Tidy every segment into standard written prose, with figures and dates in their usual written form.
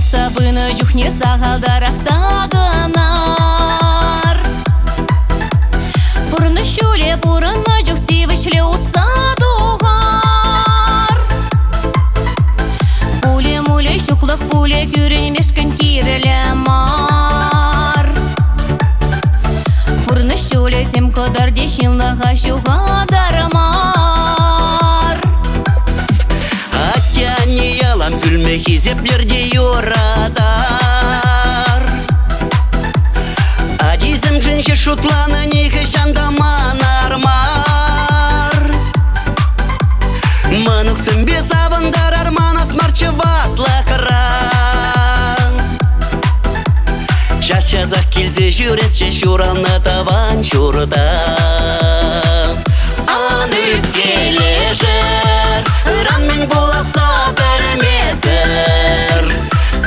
сабыны жүхне сағалдарақтағынар. Бұрыны шөле, бұрыны жүхте вішле ұтса дұғар. Пуле-муле шуқлық пуле көрінмешкін керілі мар. Бұрыны шөле тем қодар дешінліға шуғадар мар. Атяне ялам күлме хизеплерде юрадар. Адизім жінші шутланы неге жандаман армар. Манықсын без авандар арманас марчыватлықыра. Чаш-чазақ келзе жүрес шешуранны таван шурда. Анып келешер, раммен боласа бір мезір.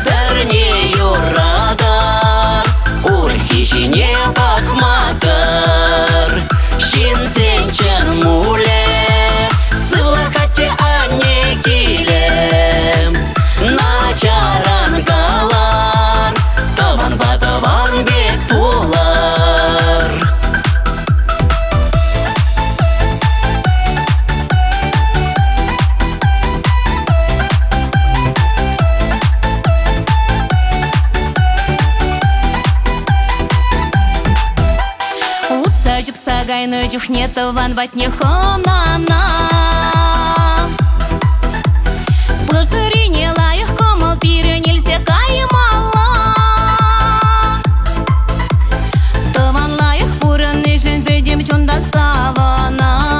Бірне юрадар, ур хишине бақмазыр. Шинсен чын муле, сывлақатте анне келем. Начаран қалар, таван ба таван бек болар. Жүпса гайны жүхне таван ватне хонана. Пылсырине лайық комыл пирі нельзе каймала. Таван лайық бұрын ешін пөдем чонда саванар.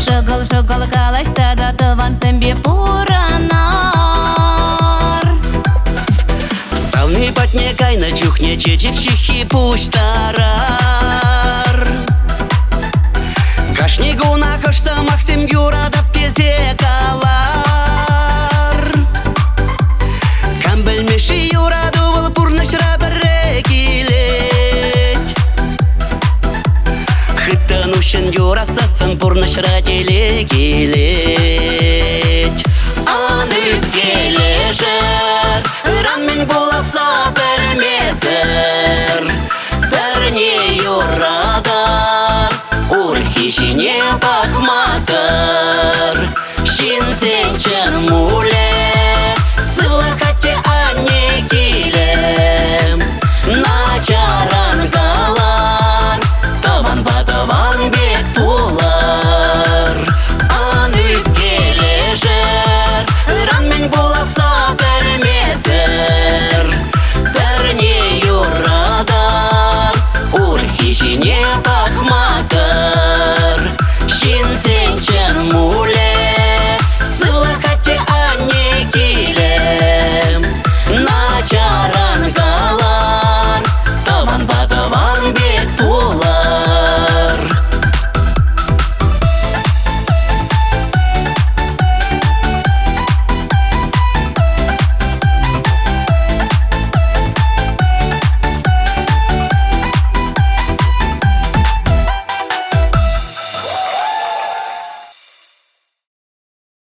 Шығыл-шығыл қалашса да таван сәмбе бұранар. Савны патне кайна чухне чечек чихи пуштарар. Кашни гуна кашса Максим юрада пезе калар. Кам білмеші юраду выл пурнышра бірі келет. Хыттан ушын юратсасын пурнышра теле келет.